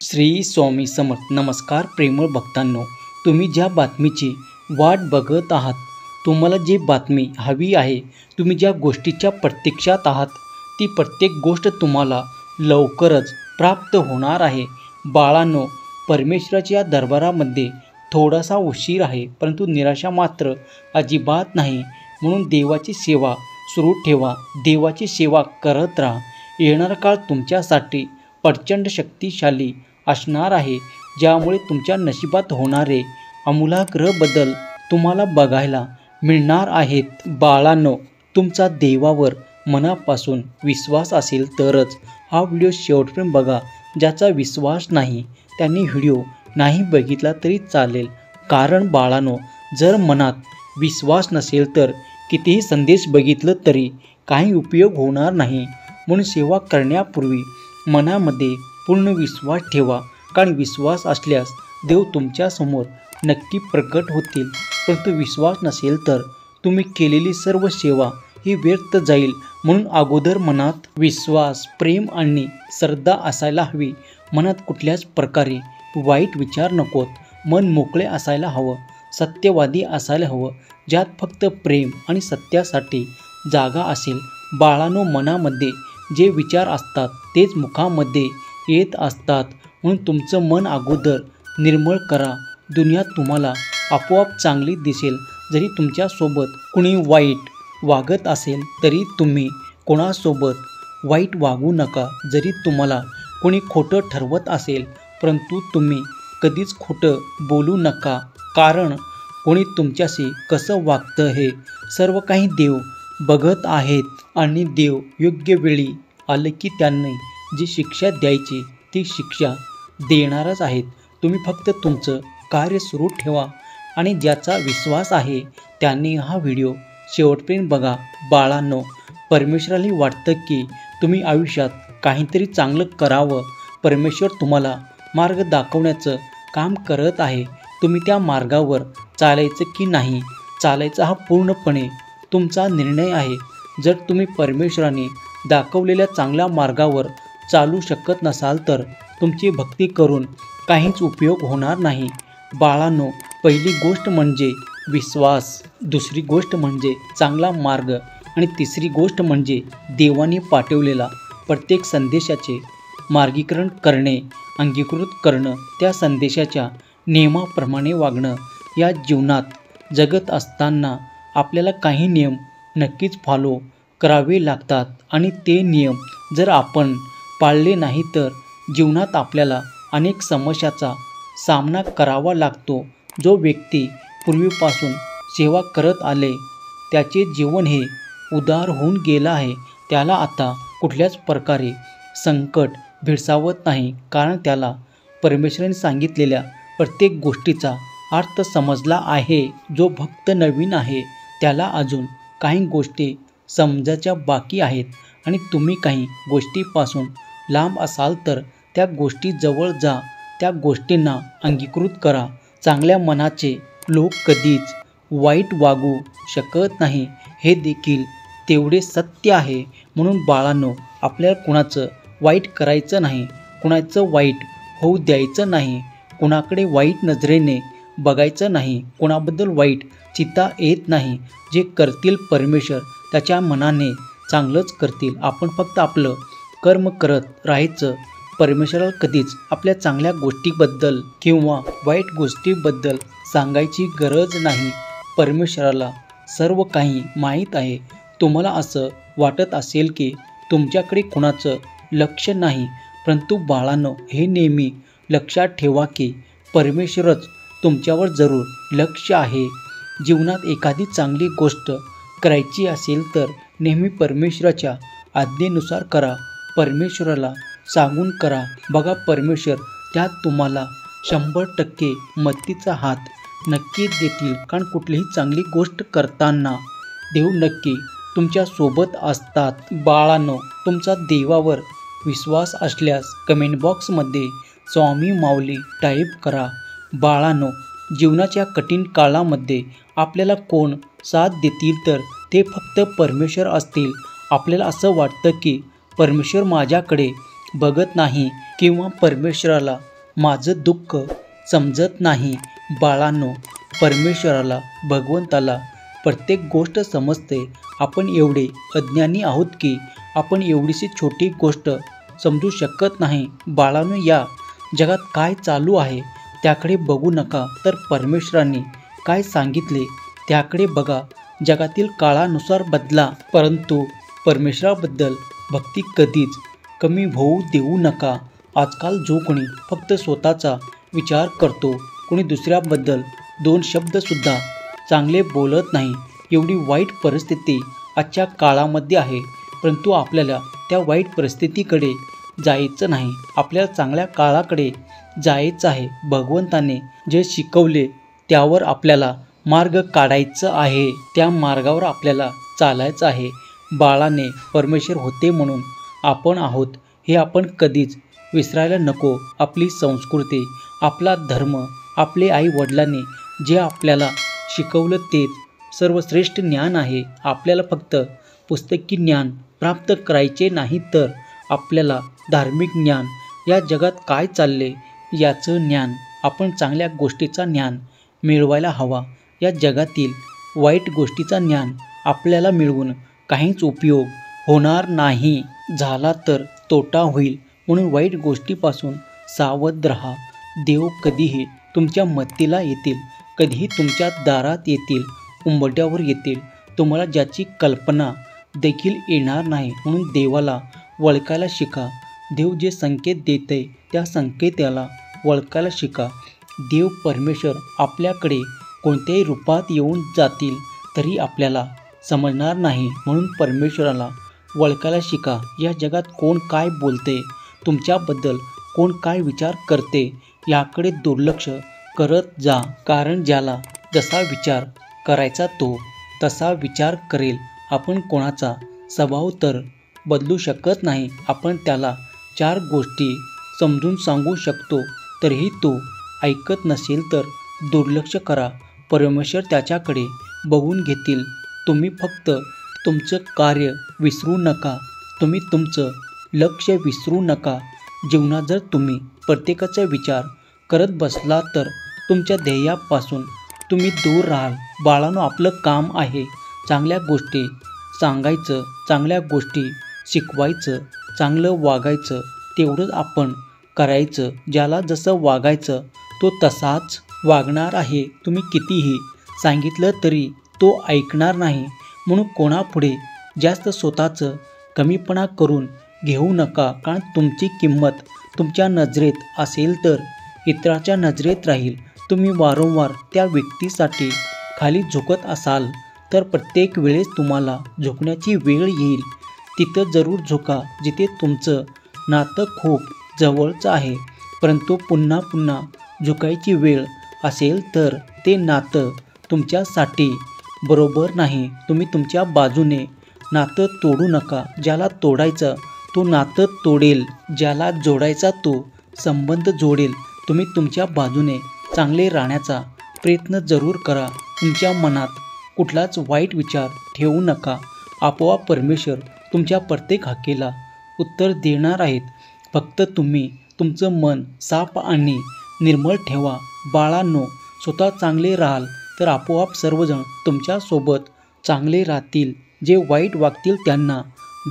श्री स्वामी समर्थ. नमस्कार प्रेमळ भक्तांनो, तुम्ही ज्या बातमीची वाट बघत आहात, तुम्हाला जी बातमी हवी आहे, तुम्ही ज्या गोष्टीच्या प्रतीक्षात आहात, ती प्रत्येक गोष्ट तुम्हाला लवकरच प्राप्त होणार आहे. बाळांनो, परमेश्वराच्या दरबारामध्ये थोडासा उशीर आहे, परंतु निराशा मात्र अजिबात नाही. म्हणून देवाची सेवा सुरू ठेवा, देवाची सेवा करत राहा. येणारा काळ तुमच्यासाठी प्रचंड शक्तिशाली असणार आहे, ज्यामुळे तुमच्या नशिबात होणारे आमूलाग्र बदल तुम्हाला बघायला मिळणार आहेत. बाळांनो, तुमचा देवावर मनापासून विश्वास असेल तरच हा व्हिडिओ शेवटपर्यंत बघा. ज्याचा विश्वास नाही त्यांनी व्हिडिओ नाही बघितला तरी चालेल. कारण बाळांनो, जर मनात विश्वास नसेल तर कितीही संदेश बघितलं तरी काही उपयोग होणार नाही. म्हणून सेवा करण्यापूर्वी मनामध्ये पूर्ण विश्वास ठेवा, कारण विश्वास असल्यास देव तुमच्यासमोर नक्की प्रकट होतील. परंतु विश्वास नसेल तर तुम्ही केलेली सर्व सेवा ही व्यर्थ जाईल. म्हणून अगोदर मनात विश्वास, प्रेम आणि श्रद्धा असायला हवी. मनात कुठल्याच प्रकारे वाईट विचार नकोत. मन मोकळे असायला हवं, सत्यवादी असायला हवं, ज्यात फक्त प्रेम आणि सत्यासाठी जागा असेल. बाळांनो, मनामध्ये जे विचार असतात तेच मुखामध्ये येत असतात. म्हणून तुमचं मन अगोदर निर्मळ करा. दुनिया तुम्हाला आपोआप चांगली दिसेल. जरी तुमच्यासोबत कुणी वाईट वागत असेल तरी तुम्ही कोणासोबत वाईट वागू नका. जरी तुम्हाला कोणी खोटं ठरवत असेल, परंतु तुम्ही कधीच खोटं बोलू नका. कारण कोणी तुमच्याशी कसं वागतं हे सर्व काही देव बघत आहेत. आणि देव योग्य वेळी आलं की त्यांनी जी शिक्षा द्यायची ती शिक्षा देणारच आहेत. तुम्ही फक्त तुमचं कार्य सुरू ठेवा आणि ज्याचा विश्वास आहे त्यांनी हा व्हिडिओ शेवटपर्यंत बघा. बाळांनो, परमेश्वराला वाटतं की तुम्ही आयुष्यात काहीतरी चांगलं करावं. परमेश्वर तुम्हाला मार्ग दाखवण्याचं काम करत आहे. तुम्ही त्या मार्गावर चालायचं की नाही चालायचं हा पूर्णपणे तुमचा निर्णय आहे. जर तुम्ही परमेश्वराने दाखवलेल्या चांगल्या मार्गावर चालू शकत नसाल तर तुमची भक्ती करून काहीच उपयोग होणार नाही. बाळांनो, पहिली गोष्ट म्हणजे विश्वास, दुसरी गोष्ट म्हणजे चांगला मार्ग आणि तिसरी गोष्ट म्हणजे देवाने पाठवलेला प्रत्येक संदेशाचे मार्गीकरण करणे, अंगीकृत करणं, त्या संदेशाच्या नियमाप्रमाणे वागणं. या जीवनात जगत असताना आपल्याला काही नियम नक्कीच फॉलो करावे लागतात आणि ते नियम जर आपण पाळले नाही तर जीवनात आपल्याला अनेक समस्याचा सामना करावा लागतो. जो व्यक्ती पूर्वीपासून सेवा करत आले, त्याचे जीवन हे उदार होऊन गेलं आहे, त्याला आता कुठल्याच प्रकारे संकट भेडसावत नाही. कारण त्याला परमेश्वराने सांगितलेल्या प्रत्येक गोष्टीचा अर्थ समजला आहे. जो भक्त नवीन आहे त्याला अजून काही गोष्टी समजायच्या बाकी आहेत. आणि तुम्ही काही गोष्टीपासून लांब असाल तर त्या गोष्टी जवळ जा, त्या गोष्टींना अंगीकृत करा. चांगल्या मनाचे लोक कधीच वाईट वागू शकत नाही, हे देखील तेवढे सत्य आहे. म्हणून बाळांनो, आपल्याला कुणाचं वाईट करायचं नाही, कुणाचं वाईट होऊ द्यायचं नाही, कुणाकडे वाईट नजरेने बघायचं नाही, कुणाबद्दल वाईट चिंता येत नाही. जे करतील परमेश्वर त्याच्या मनाने चांगलंच करतील. आपण फक्त आपलं कर्म करत राहायचं. परमेश्वराला कधीच आपल्या चांगल्या गोष्टीबद्दल किंवा वाईट गोष्टीबद्दल सांगायची गरज नाही. परमेश्वराला सर्व काही माहीत आहे. तुम्हाला असं वाटत असेल की तुमच्याकडे कुणाचं लक्ष नाही, परंतु बाळांनो, हे नेहमी लक्षात ठेवा की परमेश्वरच तुमच्यावर जरूर लक्ष आहे. जीवनात एखादी चांगली गोष्ट करायची असेल तर नेहमी परमेश्वराच्या आज्ञेनुसार करा. परमेश्वराला सांगून करा. बघा, परमेश्वर त्यात तुम्हाला 100% मदतीचा हात नक्की देतील. कारण कुठलीही चांगली गोष्ट करताना देव नक्की तुमच्यासोबत असतात. बाळांनो, तुमचा देवावर विश्वास असल्यास कमेंट बॉक्समध्ये स्वामी माऊली टाईप करा. बाळांनो, जीवनाच्या कठीण काळामध्ये आपल्याला कोण साथ देतील तर ते फक्त परमेश्वर असतील. आपल्याला असं वाटतं की परमेश्वर माझ्याकडे बघत नाही किंवा परमेश्वराला माझं दुःख समजत नाही. बाळांनो, परमेश्वराला, भगवंताला प्रत्येक गोष्ट समजते. आपण एवढे अज्ञानी आहोत की आपण एवढीशी छोटी गोष्ट समजू शकत नाही. बाळांनो, या जगात काय चालू आहे त्याकडे बघू नका, तर परमेश्वरांनी काय सांगितले त्याकडे बघा. जगातील काळानुसार बदला, परंतु परमेश्वराबद्दल भक्ती कधीच कमी होऊ देऊ नका. आजकाल जो कोणी फक्त स्वतःचा विचार करतो, कोणी दुसऱ्याबद्दल दोन शब्दसुद्धा चांगले बोलत नाही, एवढी वाईट परिस्थिती आजच्या काळामध्ये आहे. परंतु आपल्याला त्या वाईट परिस्थितीकडे जायचं नाही, आपल्याला चांगल्या काळाकडे जायचं आहे. भगवंताने जे शिकवले त्यावर आपल्याला मार्ग काढायचं आहे, त्या मार्गावर आपल्याला चालायचं आहे. बाळाने परमेश्वर होते म्हणून आपण आहोत हे आपण कधीच विसरायला नको. आपली संस्कृती, आपला धर्म, आपले आई वडिलांनी जे आपल्याला शिकवलं तेच सर्वश्रेष्ठ ज्ञान आहे. आपल्याला फक्त पुस्तकी ज्ञान प्राप्त करायचे नाही, तर आपल्याला धार्मिक ज्ञान, या जगात काय चालले याचं ज्ञान, आपण चांगल्या गोष्टीचा ज्ञान मिळवायला हवा. या जगातील वाईट गोष्टीचा ज्ञान आपल्याला मिळवून काहीच उपयोग होणार नाही, झाला तर तोटा होईल. म्हणून वाईट गोष्टीपासून सावध राहा. देव कधीही तुमच्या मदतीला येतील, कधीही तुमच्या दारात येतील, उंबरठ्यावर येतील, तुम्हाला ज्याची कल्पना देखील येणार नाही. म्हणून देवाला ओळखायला शिका. देव जे संकेत देते त्या संकेताला ओळखायला शिका. देव परमेश्वर आपल्याकडे कोणत्याही रूपात येऊन जातील तरी आपल्याला समजणार नाही. म्हणून परमेश्वराला ओळखायला शिका. या जगात कोण काय बोलते, तुमच्याबद्दल कोण काय विचार करते याकडे दुर्लक्ष करत जा. कारण ज्याला जसा विचार करायचा तो तसा विचार करेल. आपण कोणाचा स्वभाव तर बदलू शकत नाही. आपण त्याला 4 गोष्टी समजून सांगू शकतो, तरीही तो ऐकत नसेल तर दुर्लक्ष करा. परमेश्वर त्याच्याकडे बघून घेतील. तुम्ही फक्त तुमचं कार्य विसरू नका, तुम्ही तुमचं लक्ष विसरू नका. जीवनात जर तुम्ही प्रत्येकाचा विचार करत बसला तर तुमच्या ध्येयापासून तुम्ही दूर राहाल. बाळांनो, आपलं काम आहे चांगल्या गोष्टी सांगायचं, चांगल्या गोष्टी शिकवायचं, चांगलं वागायचं, तेवढंच आपण करायचं. ज्याला जसं वागायचं तो तसाच वागणार आहे. तुम्ही कितीही सांगितलं तरी तो ऐकणार नाही. म्हणून कोणापुढे जास्त स्वतःचं कमीपणा करून घेऊ नका. कारण तुमची किंमत तुमच्या नजरेत असेल तर इतराच्या नजरेत राहील. तुम्ही वारंवार त्या व्यक्तीसाठी खाली झुकत असाल तर प्रत्येक वेळेस तुम्हाला झुकण्याची वेळ येईल. तिथं जरूर झुका जिथे तुमचं नातं खूप जवळचं आहे. परंतु पुन्हा पुन्हा झुकायची वेळ असेल तर ते नातं तुमच्यासाठी बरोबर नाही. तुम्ही तुमच्या बाजूने नातं तोडू नका. ज्याला तोडायचं तो नातं तोडेल, ज्याला जोडायचा तो संबंध जोडेल. तुम्ही तुमच्या बाजूने चांगले राहण्याचा प्रयत्न जरूर करा. तुमच्या मनात कुठलाच वाईट विचार ठेवू नका. आपोआप परमेश्वर तुमच्या प्रत्येक हाकेला उत्तर देणार आहेत. फक्त तुम्ही तुमचं मन साफ आणि निर्मळ ठेवा. बाळांनो, स्वतः चांगले राहाल तर आपोआप सर्वजण तुमच्यासोबत चांगले राहतील. जे वाईट वागतील त्यांना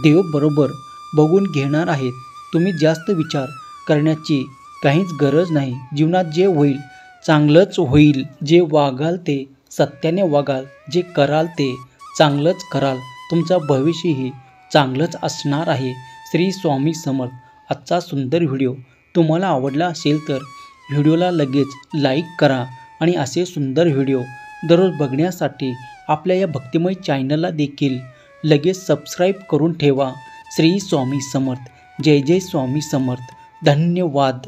देव बरोबर बघून घेणार आहेत. तुम्ही जास्त विचार करण्याची काहीच गरज नाही. जीवनात जे होईल चांगलंच होईल. जे वागाल ते सत्याने वागाल, जे कराल ते चांगलंच कराल. तुमचं भविष्यही चांगलंच असणार आहे. श्री स्वामी समर्थ. आजचा सुंदर व्हिडिओ तुम्हाला आवडला असेल तर व्हिडिओला लगेच लाईक करा आणि असे सुंदर व्हिडिओ दररोज बघण्यासाठी आपल्या या भक्तिमय चॅनलला देखील लगेच सबस्क्राईब करून ठेवा. श्री स्वामी समर्थ. जय जय स्वामी समर्थ. धन्यवाद.